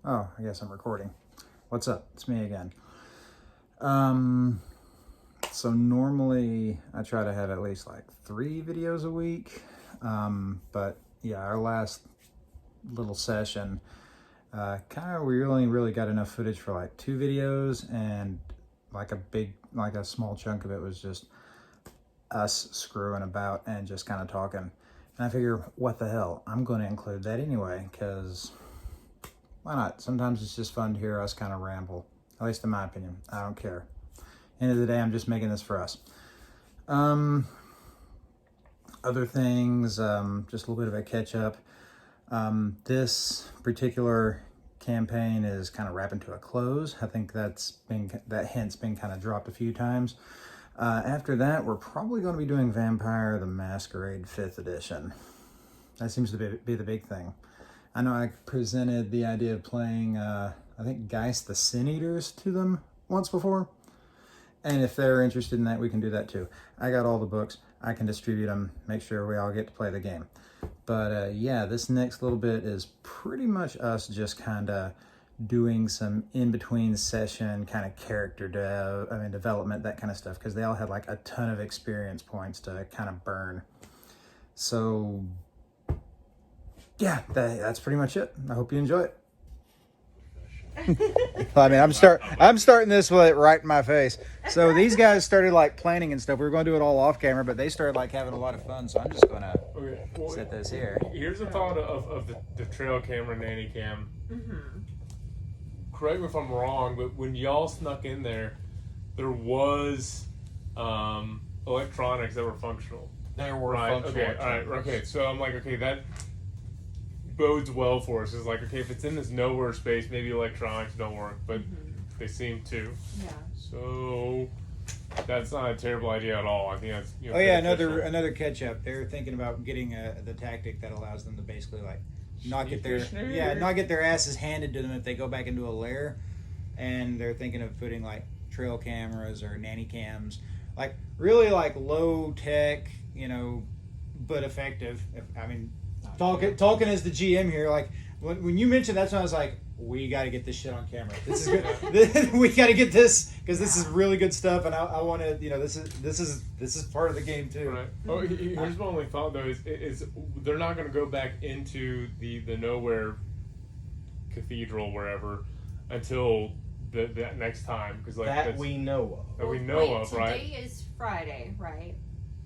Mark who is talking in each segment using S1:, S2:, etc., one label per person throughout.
S1: Oh, I guess I'm recording. What's up? It's me again. So normally I try to have at least like 3 videos a week. But yeah, our last little session, we only really got enough footage for like 2 videos, and like a small chunk of it was just us screwing about and just kind of talking. And I figure, what the hell? I'm going to include that anyway, because why not? Sometimes it's just fun to hear us kind of ramble. At least in my opinion. I don't care. End of the day, I'm just making this for us. Other things, just a little bit of a catch up. This particular campaign is kind of wrapping to a close. I think that hint's been kind of dropped a few times. After that, we're probably going to be doing Vampire the Masquerade 5th edition. That seems to be the big thing. I know I presented the idea of playing, I think, Geist the Sin Eaters to them once before. And if they're interested in that, we can do that too. I got all the books. I can distribute them, make sure we all get to play the game. But yeah, this next little bit is pretty much us just kind of doing some in-between session kind of character development, that kind of stuff, because they all had like a ton of experience points to kind of burn. So yeah, that's pretty much it. I hope you enjoy it. I mean, I'm starting this with it right in my face. So these guys started like planning and stuff. We were going to do it all off camera, but they started like having a lot of fun. So I'm just going to set this here.
S2: Here's a thought of the trail camera nanny cam. Mm-hmm. Correct me if I'm wrong, but when y'all snuck in there was electronics that were functional.
S3: There were functional.
S2: Okay, all right, okay. So I'm like, okay, that bodes well for us. It's like, okay, if it's in this nowhere space, maybe electronics don't work, but they seem to.
S4: Yeah.
S2: So that's not a terrible idea at all. I think that's
S1: oh yeah, another catch up. They're thinking about getting the tactic that allows them to basically like not get their asses handed to them if they go back into a lair, and they're thinking of putting like trail cameras or nanny cams, like really like low tech, but effective. Talking as the GM here, like when you mentioned that's when I was like, we got to get this shit on camera. This is good. We got to get this because this is really good stuff, and I want to, this is part of the game too.
S2: Right. Oh, here's my only thought though is they're not going to go back into the nowhere cathedral wherever until that next time, because like
S3: that we know of.
S2: Right?
S4: Today is Friday, right?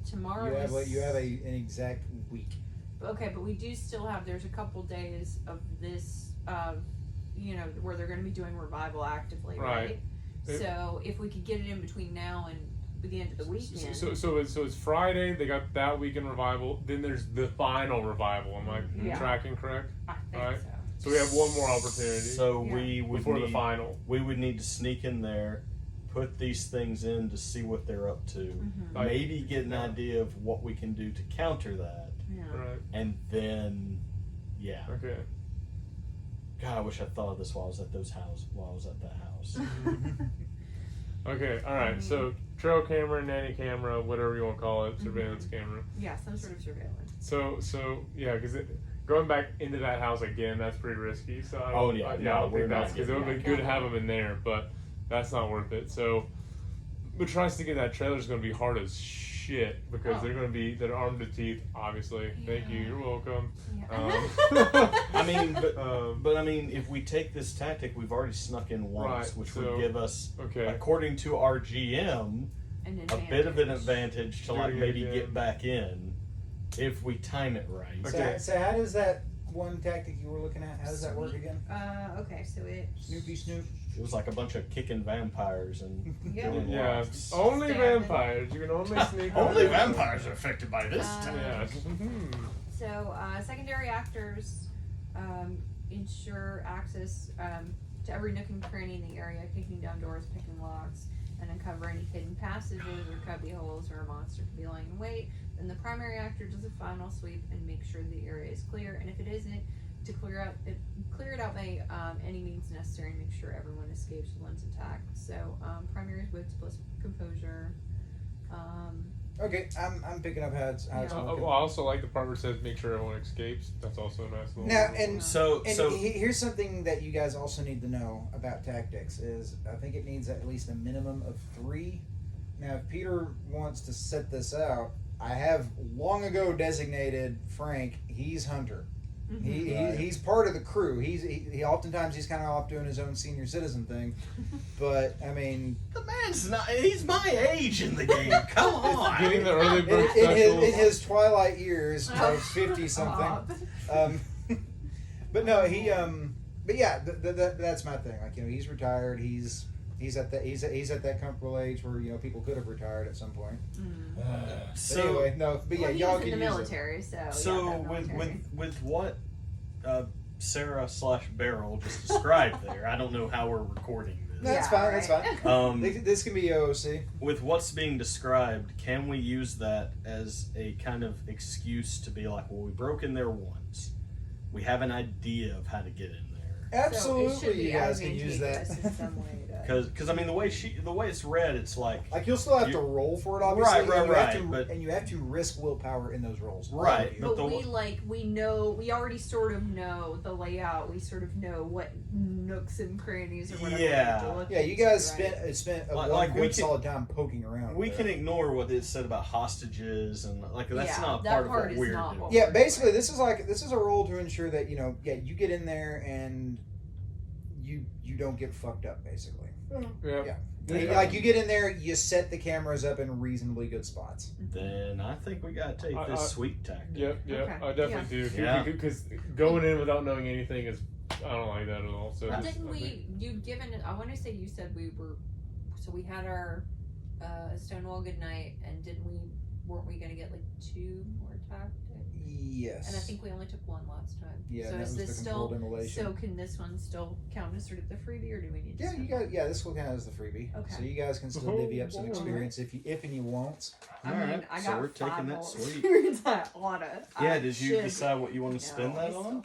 S4: Tomorrow
S1: you have an exact week.
S4: Okay, but we do still have, there's a couple days of this, where they're going to be doing revival actively, right? So if we could get it in between now and the end of the weekend.
S2: So it's Friday, they got that weekend revival, then there's the final revival. Am I tracking correct?
S4: I think so.
S2: So we have one more opportunity.
S3: So we would
S2: before the final.
S3: We would need to sneak in there, put these things in to see what they're up to. Mm-hmm. Maybe get an idea of what we can do to counter that.
S4: Yeah.
S2: Right.
S3: And then,
S2: Okay.
S3: God, I wish I thought of this while I was at that house.
S2: Okay, all right. So trail camera, nanny camera, whatever you want to call it, surveillance camera.
S4: Yeah, some sort of surveillance.
S2: So yeah, because going back into that house again, that's pretty risky. So I don't think that's because it would be good to have them in there, but that's not worth it. So, but trying to get that trailer is going to be hard as shit because they're armed to teeth. Obviously, thank you. You're welcome.
S4: Yeah.
S3: I mean, if we take this tactic, we've already snuck in once, which would give us, according to our GM, a bit of an advantage to like maybe get back in if we time it right.
S1: Okay. So how does that one tactic you were looking at? How does that work again?
S4: Okay, so
S1: Snoopy Snoop.
S3: It was like a bunch of kicking vampires and doing lots.
S2: Only vampires. You can only sneak.
S3: Only vampires are affected by this.
S4: So secondary actors ensure access to every nook and cranny in the area, kicking down doors, picking locks, and uncover any hidden passages or cubby holes where a monster could be lying in wait. Then the primary actor does a final sweep and make sure the area is clear, and if it isn't, to clear it out by any means necessary and make sure everyone escapes one's attack. So primary is wits plus composure.
S1: Okay, I'm picking up how it's working.
S2: Well, I also like the part where it says make sure everyone escapes. That's also a nice little.
S1: Now, and
S3: so
S1: here's something that you guys also need to know about tactics is I think it needs at least a minimum of 3. Now, if Peter wants to set this out, I have long ago designated Frank. He's Hunter. Mm-hmm. He's part of the crew. He oftentimes he's kind of off doing his own senior citizen thing, but I mean
S3: the man's not. He's my age in the game. Come on,
S2: getting the early bird
S1: in his twilight years of 50 something. But no, he but yeah, that's my thing. Like he's retired. He's at that comfortable age where people could have retired at some point. So anyway, no, but yeah, y'all can
S4: in the
S1: use
S4: military.
S1: it.
S3: So with what Sarah / Beryl just described there, I don't know how we're recording this.
S1: No, that's fine. That's fine. This can be OOC.
S3: With what's being described, can we use that as a kind of excuse to be like, well, we broke in there once. We have an idea of how to get in there.
S1: Absolutely, you guys can use that.
S3: Because I mean the way it's read, it's like
S1: you'll still have to roll for it, obviously.
S3: Right.
S1: And you have to risk willpower in those rolls.
S3: Right.
S4: But we already sort of know the layout. We sort of know what nooks and crannies or whatever.
S3: Yeah.
S1: You guys spent a good solid time poking around.
S3: We can ignore what it said about hostages and that's not part of what we're doing.
S1: Yeah, basically this is a role to ensure that you get in there and you don't get fucked up, basically.
S2: Yeah.
S1: Like you get in there, you set the cameras up in reasonably good spots.
S3: Then I think we gotta take this sweep tactic.
S2: Yep,
S4: okay.
S2: I definitely do. Yeah. Because going in without knowing anything is, I don't like that at all. So
S4: I want to say you said we had our Stonewall Goodnight, and weren't we gonna get 2 more tactics?
S1: Yes.
S4: And I think we only took 1 last time.
S1: Yeah,
S4: so
S1: that
S4: is
S1: was
S4: this
S1: the controlled immolation.
S4: So can this one still count as sort of the freebie, or do we need to
S1: this will count as the freebie.
S4: Okay.
S1: So you guys can still divvy up some experience if and you want.
S4: I mean, I got
S3: so we're taking that sweep.
S4: Did
S3: you decide what you want to spend that on?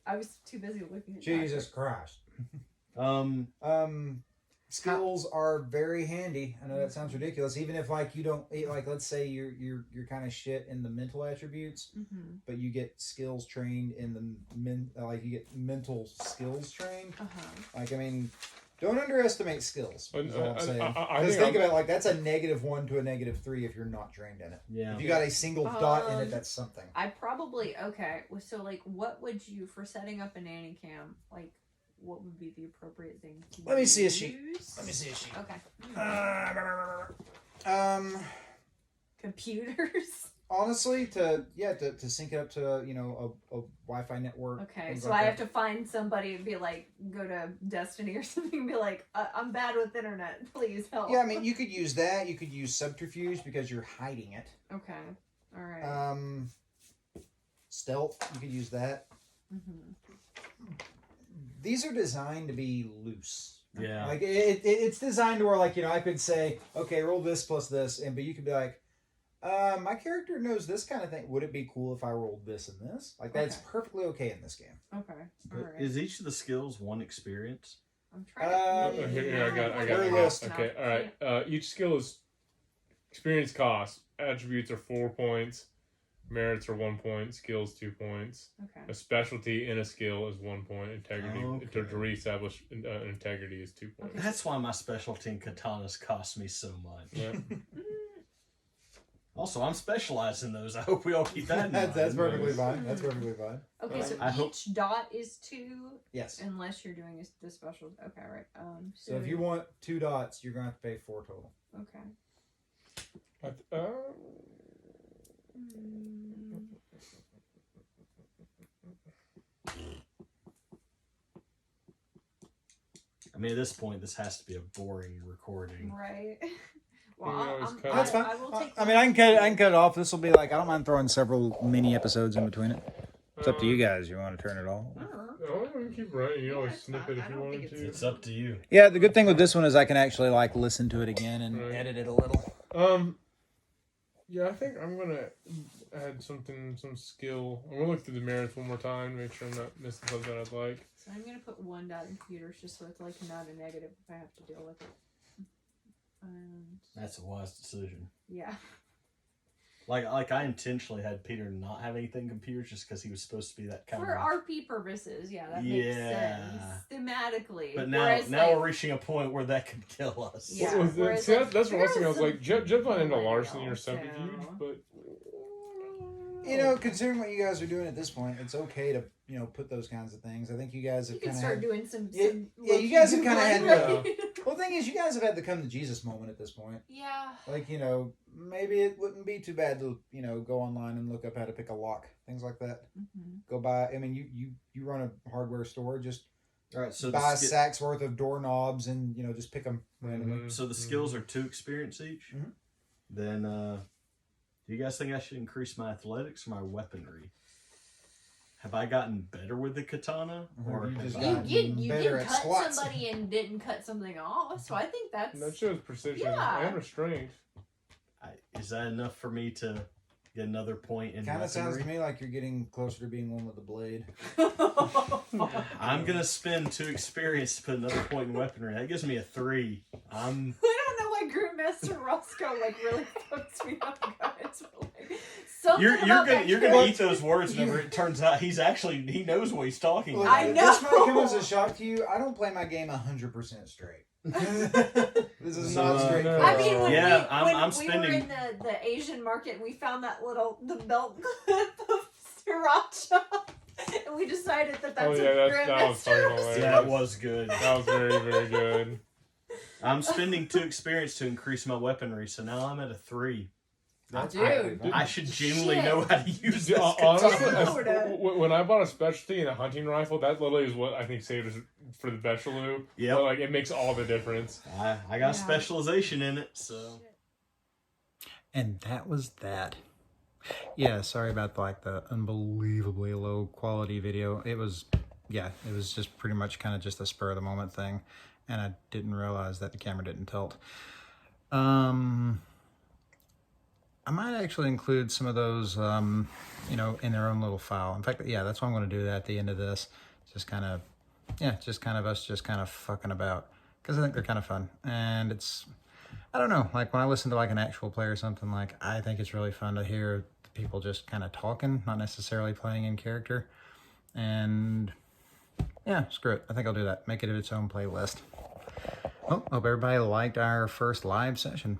S4: I was too busy looking at
S1: Jesus Christ. Skills are very handy. I know that sounds ridiculous. Even if you don't let's say you're kind of shit in the mental attributes, but you get skills trained in the you get mental skills trained. Don't underestimate skills. Is all I'm saying. Because think about that's a -1 to a -3 if you're not trained in it.
S3: Yeah.
S1: If you got a single dot in it, that's something.
S4: I probably so what would you for setting up a nanny cam what would be the appropriate thing to
S1: Let me see a sheet.
S4: Okay. Computers.
S1: Honestly, to sync it up to a Wi-Fi network.
S4: Okay, so I have to find somebody and be go to Destiny or something and be I'm bad with internet. Please help.
S1: Yeah, I mean you could use that. You could use subterfuge because you're hiding it.
S4: Okay. All right.
S1: Stealth. You could use that. These are designed to be loose.
S3: Yeah.
S1: It's designed to where I could say, okay, roll this plus this, but you could be like, my character knows this kind of thing. Would it be cool if I rolled this and this? That's perfectly okay in this game.
S4: Okay. All right.
S3: Is each of the skills 1 experience?
S4: I'm trying to.
S2: I got it. Okay. All right. Each skill is experience cost. Attributes are 4 points. Merits are 1 point, skills 2 points.
S4: Okay.
S2: A specialty in a skill is 1 point. Integrity to reestablish integrity is 2 points.
S3: Okay. That's why my specialty in katanas cost me so much.
S2: Yeah.
S3: Also, I'm specialized in those. I hope we all keep that in mind.
S1: That's perfectly fine. That's perfectly fine.
S4: Okay, so each dot is 2.
S1: Yes.
S4: Unless you're doing the special. Okay, right.
S1: So if you want 2 dots, you're gonna have to pay 4 total.
S4: Okay.
S3: I mean, at this point, this has to be a boring recording.
S4: Right. Well,
S1: that's fine. I mean, I can cut it off. This will be I don't mind throwing several mini episodes in between it. It's up to you guys. You want to turn it off?
S2: Oh, you keep writing. You always snip it if you wanted to.
S3: It's up to you.
S1: Yeah, the good thing with this one is I can actually listen to it again and edit it a little.
S2: Yeah, I think I'm gonna add some skill. I'm gonna look through the merits one more time, make sure I'm not missing something I'd like.
S4: So I'm gonna put 1 dot in computers just so it's not a negative if I have to deal with it. And
S3: that's a wise decision.
S4: Yeah.
S3: Like I intentionally had Peter not have anything computers just because he was supposed to be that kind
S4: for
S3: of
S4: RP purposes. Yeah, that makes sense thematically.
S3: But now we're reaching a point where that could kill us.
S2: Yeah. See, that's one thing I was like, jump on into larceny or subterfuge, but
S1: considering what you guys are doing at this point, it's okay to put those kinds of things. I think you guys have
S4: kind of start doing some
S1: you guys have kind of had well, the thing is, you guys have had the come to Jesus moment at this point.
S4: Yeah.
S1: Like, maybe it wouldn't be too bad to, go online and look up how to pick a lock, things like that. Mm-hmm. Go buy. I mean, you run a hardware store, just
S3: all right. So
S1: buy a sack's worth of doorknobs and just pick them randomly.
S3: Mm-hmm. So the skills are 2 experience each. Mm-hmm. Then, do you guys think I should increase my athletics or my weaponry? Have I gotten better with the katana, or
S4: you did cut somebody and didn't cut something off? So I think that
S2: shows precision and restraint.
S3: Is that enough for me to get another point in?
S1: Kind of sounds to me like you're getting closer to being one with the blade.
S3: I'm gonna spend 2 experience to put another point in weaponry. That gives me a 3.
S4: I don't know why Groupmaster Roscoe really puts me on guys.
S3: You're gonna eat those words whenever it turns out he knows what he's talking about.
S1: I know. This might come as a shock to you. I don't play my game 100% straight. This is not straight.
S4: I mean, when we were in the Asian market and we found the belt clip of Sriracha, and we decided that was
S3: Grandmaster. Yeah, it was good.
S2: That was very, very good.
S3: I'm spending 2 experience to increase my weaponry, so now I'm at a 3.
S4: Dude,
S3: I should genuinely know how to use this.
S2: Honestly, when I bought a specialty and a hunting rifle, that literally is what I think saved us for the Bechalou. Yeah, it makes all the difference.
S3: I got specialization in it, so.
S1: And that was that. Yeah, sorry about the unbelievably low quality video. It was just pretty much kind of just a spur of the moment thing, and I didn't realize that the camera didn't tilt. I might actually include some of those, in their own little file. In fact, that's what I'm going to do at the end of this. Just kind of us fucking about. Because I think they're kind of fun. And I don't know, like when I listen to an actual play or something, I think it's really fun to hear the people just kind of talking, not necessarily playing in character. And screw it. I think I'll do that. Make it its own playlist. Well, hope everybody liked our first live session.